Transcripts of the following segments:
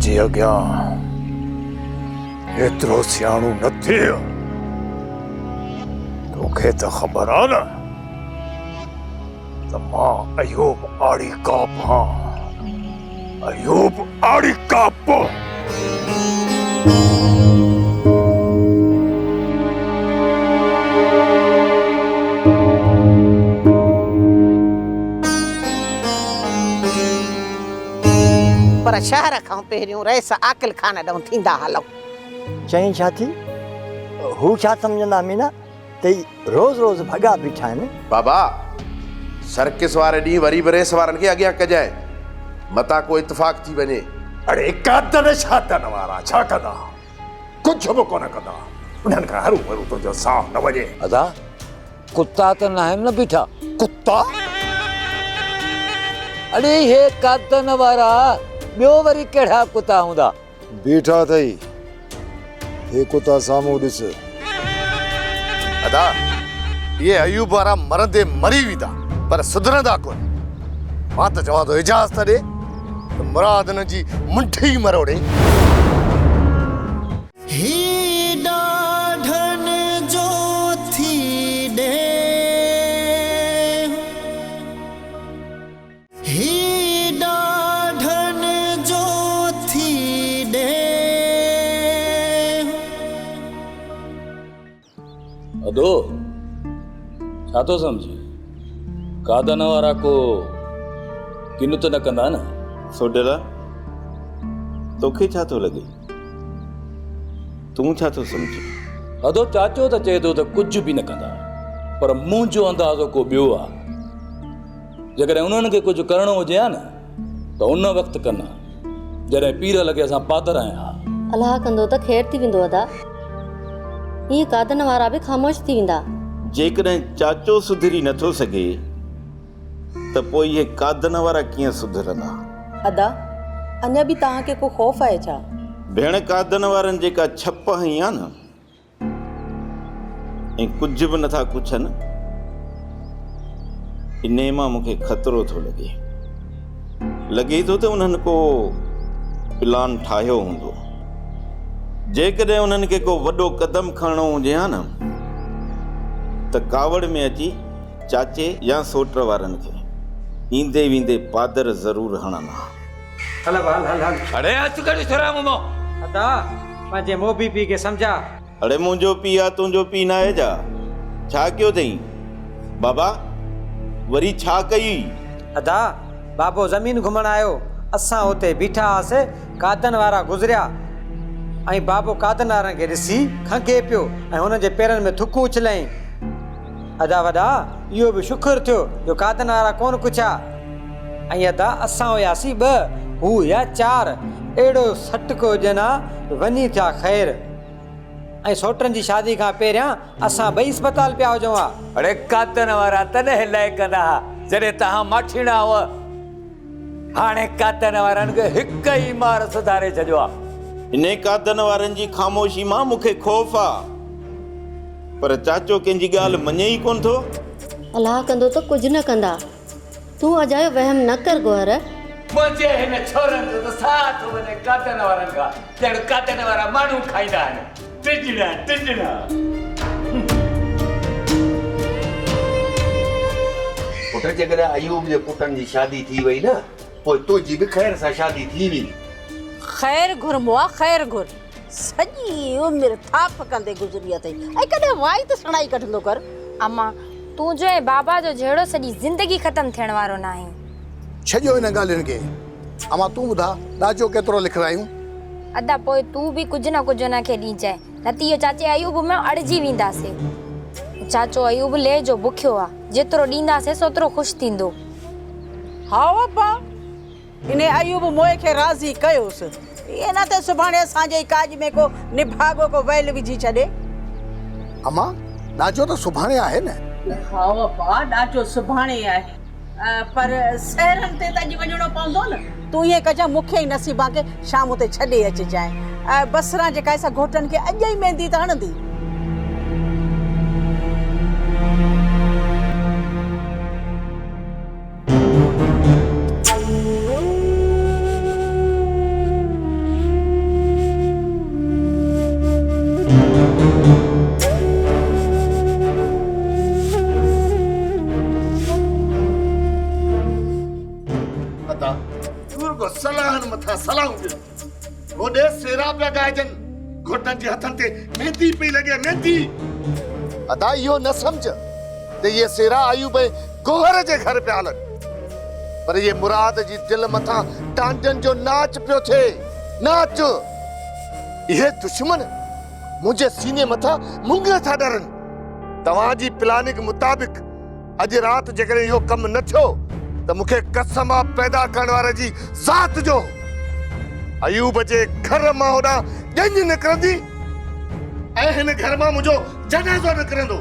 जी अॻियां एतिरो सियाणो न थियो। तोखे त ख़बर आहे न त मां अयूब आड़ी काप हां। अयूब आड़ी काप। पर शहर खां पहिरियों रईस आकिल खान ॾऊं थींदा हलो। चई छा थी? हू छा सम्झंदा मीना त रोज़ रोज़ भॻा बीठा आहिनि? बाबा सर्किस वारे ॾींहुं वरी बि रेस वारनि खे अॻियां कजांइ मता को इतफ़ाक़ थी वञे। अड़े कादन शादन वारा छा कंदा? कुझु बि कोन कंदा। उन्हनि खां हरू भरू तुंहिंजो साह न वञे। अदा कुत्ता त न आहिनि न बीठा? कुत्ता? अड़े हे कादन वारा ॿियो वरी कहिड़ा कुत्ता हूंदा? बीठा अथई हे कुत्ता साम्हूं ॾिस। अदा ये अयूब वारा मरंदे मरी वेंदा पर सुधरंदा कोन। मां त चवां थो इजाज़त ॾे त मुराद हिन जी मुंठी मरोड़े। अदो छा तो समझी? कादन वारा को किनु त न कंदा न? सोडला तोखे छा थो लॻे? तूं छा थो सम्झी? अदो चाचो त चए थो त कुझु बि न कंदा पर मुंहिंजो अंदाज़ो को ॿियो आहे। जेकॾहिं उन्हनि खे कुझु करिणो हुजे हा न त उन वक़्तु कनि जॾहिं पीर लॻे असां पादर आहियां। अलाह कंदो त ख़ैर थी वेंदो अदा। ये कादन वारा भी ख़ामोश थी वेंदा। जेकॾहिं चाचो सुधरी नथो सघे त पोइ इहे कादन वारा कीअं सुधरंदा? अदा अञा बि तव्हांखे को ख़ौफ़ आहे छा? भेण कादन वारनि जेका छप हई आहे न ऐं कुझु बि नथा कुछनि इन मां मूंखे ख़तरो थो लॻे थो त उन्हनि को प्लान ठाहियो हूंदो। जेकॾहिं उन्हनि खे को वॾो कदम खणणो हुजे हा न त कावड़ में अची चाचे या सोट वारनि खे ईंदे वेंदे पादर ज़रूरु हणंदा। हल हल हल हल। अड़े अच कड़ी थोरा मुमो अदा पंहिंजे मोबी पी खे सम्झा। अड़े मुंहिंजो पी आहे तुंहिंजो पी न आहे छा? छा कयो अथई बाबा? वरी छा कई? अदा बाबो ज़मीन घुमण आयो, असां उते बीठा हुआसीं, कादन वारा गुज़रिया ऐं बाबो कादन वारनि खे ॾिसी खंगे पियो ऐं हुननि जे पेरनि में थुकूं उछलई। अदा वॾा इहो बि शुक्र थियो जो कादन वारा कोन कुछा। ऐं अदा असां हुयासीं 2 हू या 4। अहिड़ो सटको ॼना वञी थिया ख़ैर। ऐं सोटनि जी शादी खां पहिरियां असां 2 अस्पताल पिया हुजूं हा। अड़े कादन वारा तॾहिं लाइ कंदा जॾहिं तव्हां माठीणा हुआ। हाणे कादन वारनि खे हिक ई मार सुधारे छॾियो आहे। इन कादन वारनि जी ख़ामोशी मां मूंखे ख़ौफ़ आहे पर चाचो कंहिंजी ॻाल्हि मञे ई कोन थो। अलाह कंदो त कुझु न कंदा। तूं अजायो वहम न कर गोहर। मुंहिंजे हिन छोरनि जो त साथ वञे कादन वारनि खां। ॼण कादन वारा माण्हू खाईंदा आहिनि। टिजड़ा पुट जेकॾहिं अयूब जे पुटनि जी शादी थी वई न पोइ तुंहिंजी बि ख़ैर सां शादी थी वेंदी। ख़ैर घुर मुआ ख़ैर घुर। सॼी उमिरि थाप कंदे गुज़री अथई ऐं कॾहिं वाई त सणाई कढंदो कर। अम्मा तूं जो ऐं बाबा जो जहिड़ो सॼी ज़िंदगी ख़तम थियण वारो न आहे। छॾियो हिन ॻाल्हियुनि खे। अमा तूं ॿुधा ॾाजो केतिरो लिखरायूं? अदा पोइ तूं बि कुझु न कुझु हुनखे ॾिजांइ न त इहो चाचे अयूब में अड़िजी वेंदासीं। चाचो अयूब ले जो बुखियो आहे, जेतिरो ॾींदासीं ओतिरो ख़ुशि थींदो। हा बाबा इन अयूब मोए खे राज़ी कयोसि। ये न त सुभाणे असांजे काज में को निभागो को वैल विझी छॾे। अमा ॾाजो त सुभाणे आहे न? हा बाबा ॾाजो सुभाणे आहे पर सहरनि ते त अॼु वञिणो पवंदो न। तूं ईअं कजां मूंखे ई नसीबा खे शाम ते छॾे अचिजांइ। बसरा जेका असां घोटनि खे अॼु ई मेहंदी त हणंदी। सूर को सलाहन मथा सलाहूं दे ओडे सेरा पे गाजन घोटन जे हथन ते मेहंदी पई लगे मेहंदी अदा यो न समझ ते ये सेरा आयूब गोहर जे घर पे हलन पर ये मुराद जी दिल मथा टांडन जो नाच पियो थे नाच ये दुश्मन मुझे सीने मथा मुंगे था डरन तवाजी प्लानिंग मुताबिक अज रात जगरे यो कम न थियो त मुखे कसम पैदा करण वारे जी जात जो अयूब जे घर मां होड़ा जंज निकरंदी ऐं हिन घर मां मुझो जनाज़ो निकरंदो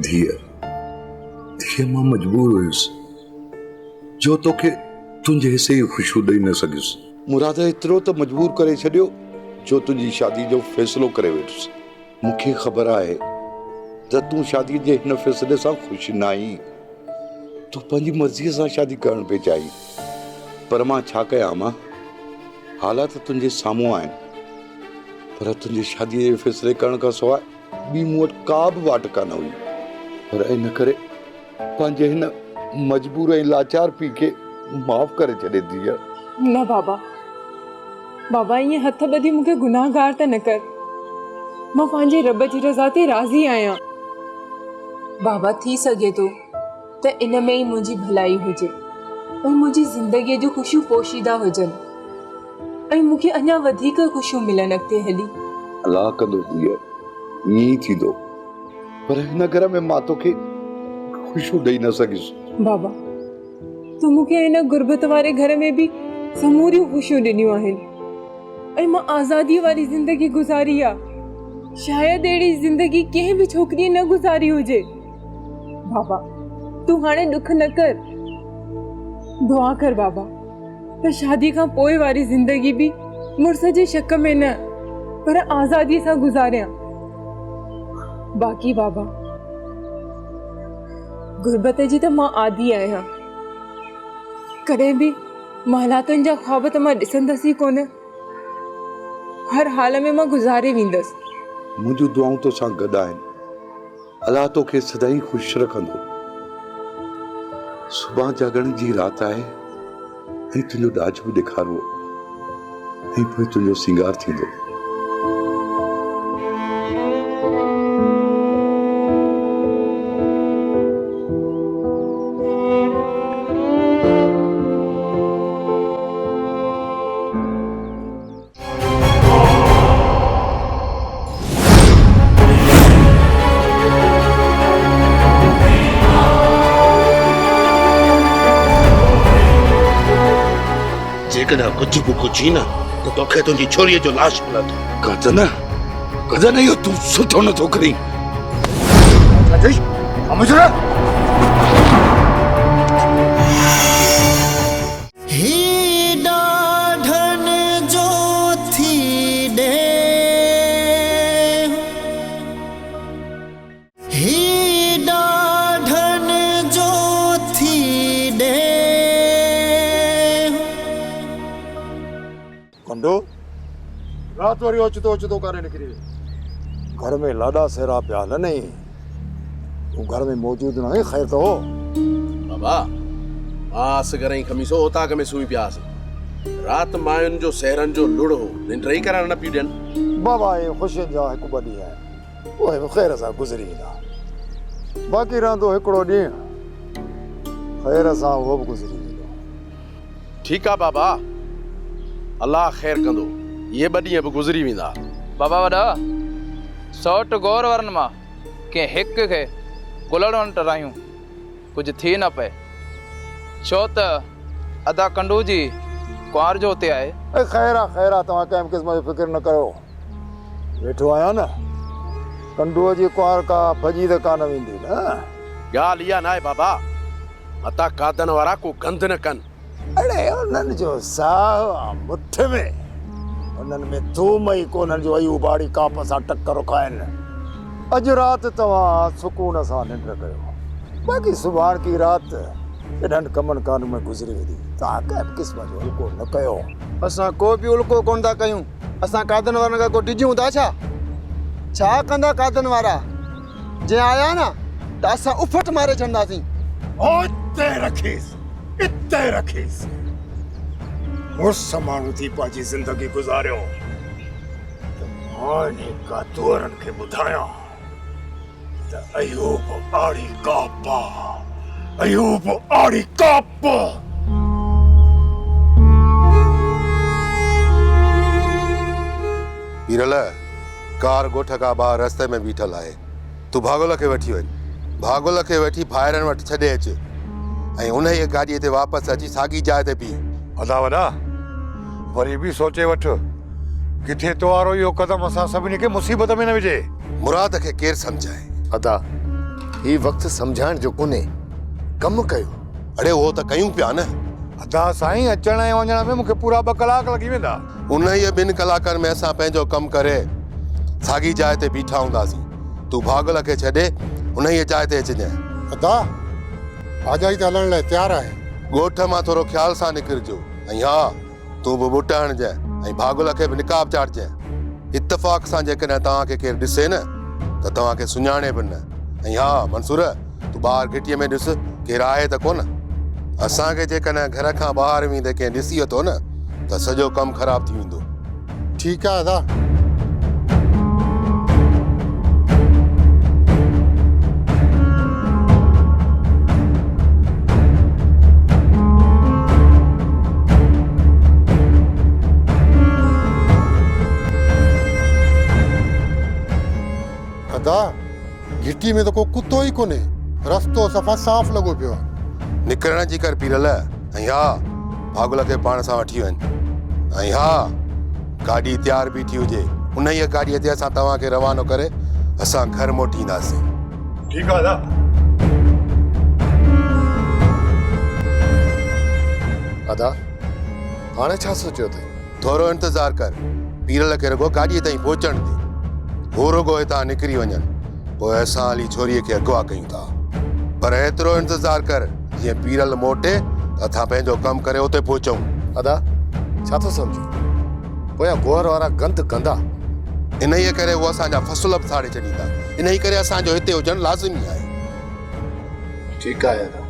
धीअ मां मजबूर हुयुसि जो तोखे तुंहिंजे हिसे जी ख़ुशियूं ॾेई न सघियुसि मुराद एतिरो त मजबूर करे छॾियो जो तुंहिंजी शादी जो फ़ैसिलो करे वेठुसि मूंखे ख़बर आहे त तूं शादी जे हिन फ़ैसिले सां ख़ुशि न आहीं तूं पंहिंजी मर्ज़ीअ सां शादी करणु पई चाहीं पर मां छा कयां मां हालात तुंहिंजे साम्हूं आहिनि पर तुंहिंजी शादीअ जे फ़ैसिले करण खां सवाइ ॿी मूं वटि का बि वाट कान हुई पर इन करे पंहिंजे हिन मजबूर ऐं लाचार पीउ खे माफ़ करे छॾे धीअ न बाबा बाबा ईअं हथ ॿधी मूंखे गुनाहगार त न कर मां पंहिंजे रब जी रज़ा ते राज़ी आहियां बाबा थी सघे थो त इन में ई मुंहिंजी भलाई हुजे ऐं मुंहिंजी ज़िंदगीअ जूं ख़ुशियूं पोशीदा हुजनि ऐं मूंखे अञा वधीक ख़ुशियूं मिलनि अॻिते हली अलाह कंदो धीअ ईअं ई थींदो पर हिन घर में मां तोखे ख़ुशियूं ॾेई न सघियुसि बाबा तूं मूंखे हिन गुरबत वारे घर में बि समूरियूं ख़ुशियूं ॾिनियूं आहिनि ऐं मां आज़ादीअ वारी ज़िंदगी गुज़ारी आहे शायदि अहिड़ी ज़िंदगी कंहिं बि छोकिरीअ न गुज़ारी हुजे बाबा तूं हाणे ॾुख न कर दुआ कर बाबा त शादी खां पोइ वारी ज़िंदगी बि मुड़ुस जे शक में न पर आज़ादीअ सां गुज़ारियां बाक़ी बाबा गुरबत जी त मां आदी आहियां कॾहिं बि हालातुनि जा ख्वाब त मां ॾिसंदसि ई कोन हर हाल में मां गुज़ारे वेंदसि मुंहिंजूं दुआऊं तोसां गॾु आहिनि अलाह तोखे सदाईं ख़ुशि रखंदो सुभाणे जागण जी राति आहे ऐं तुंहिंजो ॾाज बि ॾेखारियो ऐं पोइ तुंहिंजो सिंगार थींदो कुछ भी कुछ ही ना तो तोखे तुंहिंजी छोरीअ जो लाश मिलंदो कदन इहो तूं सुठो नथो करीं रात वरी ओचितो करे निकिरी घर में लाॾा सेरा पिया हलनि तूं घर में मौजूद न आहे ख़ैर तो बाबा आस घरई खमीसो ओताक में सुई पियासीं रात मायुनि जो सेरनि जो लुड़ हो निंड रही करण न पियूं ॾियनि बाबा ये ख़ुशियुनि जा हिकु ॿ ॾींहं आहिनि उहे बि ख़ैर सां गुज़री वेंदा बाक़ी रहंदो हिकिड़ो ॾींहुं ख़ैर सां उहो बि गुज़री वेंदो ठीकु आहे बाबा अलाह ख़ैर कंदो ये ॿ ॾींहं बि गुज़री वेंदा बाबा वॾा सौट गौर वारनि मां कंहिं हिक खे गुलड़नि टरायूं कुझु थी न पए छो त अदा कंडू जी कुंवार जो हुते आहे ख़ैर आहे तव्हां कंहिं क़िस्म जी फिक्र न कयो वेठो आहियां न कंडूअ जी कुंवार का भॼी त कान वेंदी न ॻाल्हि इहा न आहे बाबा अता कादन वारा को गंद न कनि अड़े उन्हनि जो साह मुठ में उन्हनि में थूम ई कोन्हनि जो अयूब बाड़ी काप सां टकर खाइनि अॼु राति तव्हां सुकून सां निंड कयो बाक़ी सुभाणे की राति एॾनि कमनि कान में गुज़री वेंदी तव्हां कंहिं क़िस्म जो उल्को न कयो असां को बि उल्को कोन था कयूं असां कादन वारनि खां को टिजूं था छा कंदा कादन वारा जे आया न त असां उफट मारे छॾंदासीं। इते रखीस मुड़स माण्हू थी पंहिंजी ज़िंदगी गुज़ारियो त मां इन कातूरनि खे ॿुधायां त अयूब आड़ी काप। हीरल कार ॻोठ खां ॿाहिरि रस्ते में बीठल आहे। तूं भागोल खे वठी वञ, भागोल खे वठी भाइरनि वटि छॾे अचु ऐं उन ई गाॾीअ ते वापसि अची साॻी जाइ ते बीह। अदा वॾा वरी बि सोचे वठ किथे तो वारो इहो कदम असां सभिनी खे मुसीबत में न विझे। मुराद खे केरु सम्झाए? अदा ही वक़्तु सम्झाइण जो कोन्हे, कमु कयो। अड़े उहो त कयूं पिया न। अदा साईं अचण ऐं वञण में मूंखे पूरा 2 कलाक लॻी वेंदा। उन ई 2 कलाकनि में असां पंहिंजो कमु करे साॻी जाइ ते बीठा हूंदासीं। तूं भागल खे छॾे उन ई जाइ ते अचिजांइ। अदा आजाई त हलण लाइ तयारु आहे। ॻोठ मां थोरो ख़्याल सां निकिरजो ऐं हा तूं बि ॿुट हणजांइ ऐं भागुल खे बि निकाब चाढ़जांइ। इत्तफ़ाक़ सां जेकॾहिं तव्हांखे केरु ॾिसे न त तव्हांखे सुञाणे बि न। ऐं हा मंसूर तूं ॿाहिरि घिटीअ में ॾिस केरु आहे त कोन। असांखे जेकॾहिं घर खां ॿाहिरि वेंदे कंहिं ॾिसी वरितो न त सॼो कमु ख़राबु थी वेंदो। ठीकु आहे अदा। घिटी में तो को कुत्तो ही कोने, रस्तो सफ़ा साफ़ लगो पियो। निकरण जी कर पीरल ऐं हा भागुल खे पाण सां वठी वञ ऐं हा गाॾी तयारु बीठी हुजे उन ई गाॾीअ ते असां तव्हांखे रवानो करे असां घर मोटींदासीं। ठीकु आहे अदा हाणे छा सोचियो अथई? थोरो इंतज़ारु कर, पीरल खे रुगो गाॾीअ ताईं पहुचण ॾे। हू रुगो हितां निकिरी वञनि पोइ असां हली छोरीअ खे अगवा कयूं था। पर एतिरो इंतज़ारु कर जीअं पीरल मोटे त असां पंहिंजो कमु करे उते पहुचूं। अदा छा थो सम्झी? पोयां गोहर वारा गंद कंदा। इन ई करे उहो असांजा फ़सुल बि साड़े छॾींदा। इन ई करे असांजो हिते हुजणु लाज़िमी आहे। ठीकु आहे अदा।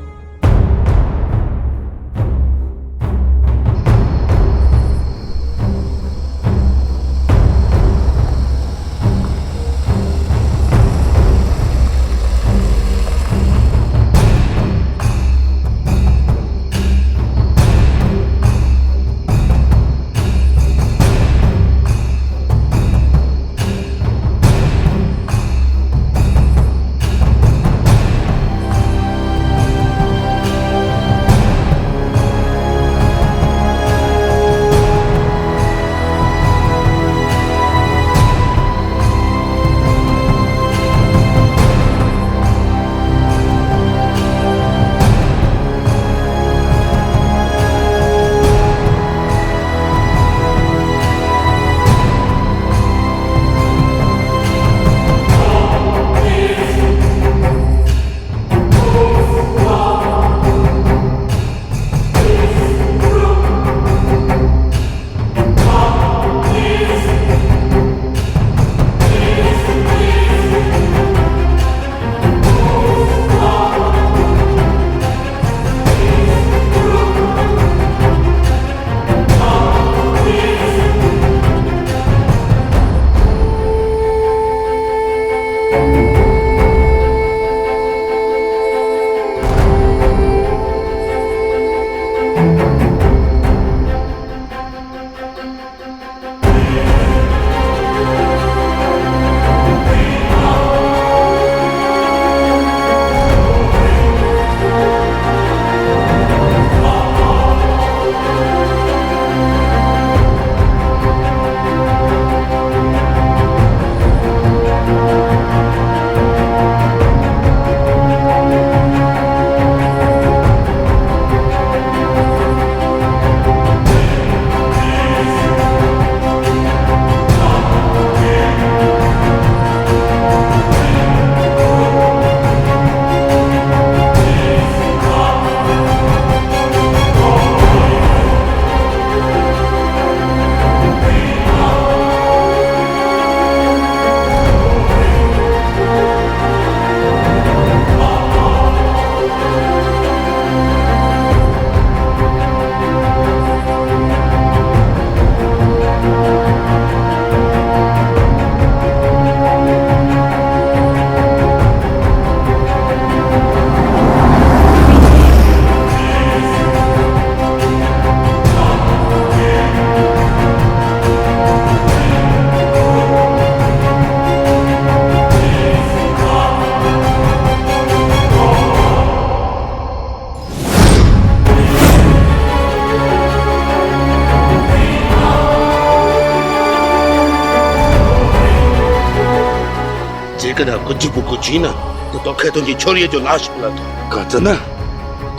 जेकॾहिं कुझु बि कुझु न त तोखे तुंहिंजी छोरीअ जो लाश मिलंदो।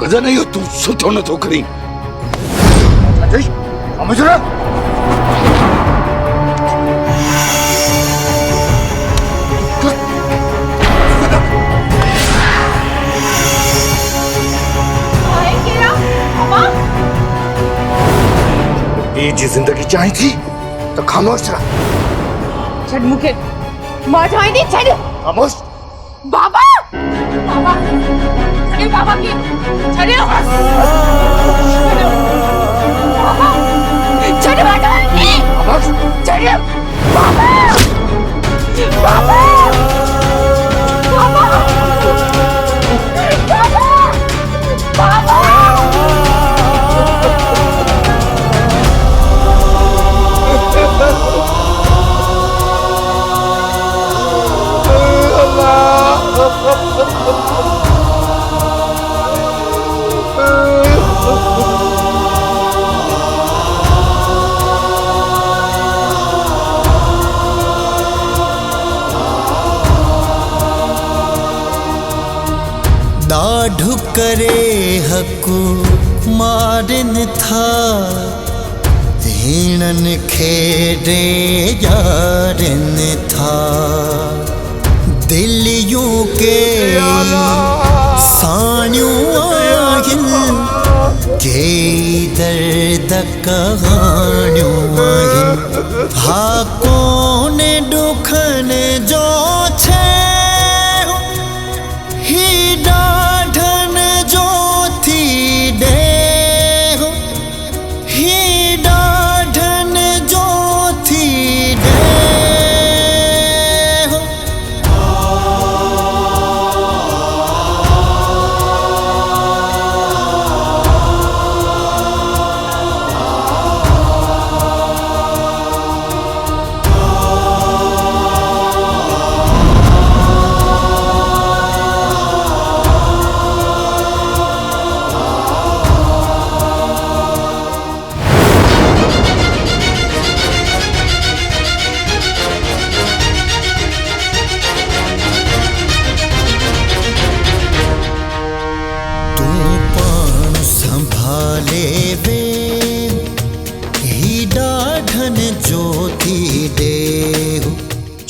गजन इहो तूं सुठो नथो करीं। जी जिंदगी चाहे थी तो खामोश रह। छड़ मुखे मां चाहती छड़। खामोश। बाबा बाबा छड़े बाबा की छड़े बाबा छड़ बाबा की छड़े बाबा बाबा बाबा बाबा दाढ़ु करे हकु मारन था धीणन खेड़े यारन था दिलियों के सानियों आहिन के दर्द कहानियों आहिन हा कौन दुखन जो छे ही डाढ़न जो थी दे ही डाढ़न जो थी दे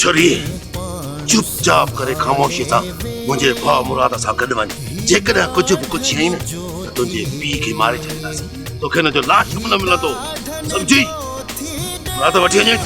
छोरी चुपचाप करे खामोशी सां मुंहिंजे भाउ मुराद सां गॾु वञ। जेकॾहिं कुझु बि कुझु आई न त तुंहिंजे पीउ खे मारे छॾींदासीं। तोखे हिन जो लाश बि न मिलंदो, सम्झी? मुराद वठी वञे।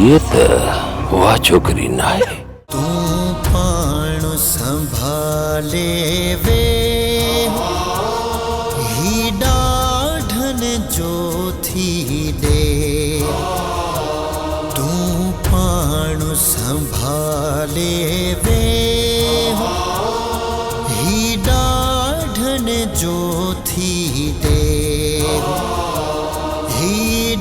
ये तो वाह छोकरी ना है। तू पाण संभाले वे ही डाढ़न जो थी दे तू पाण संभाले वे ही डाढ़न जो थी दे ही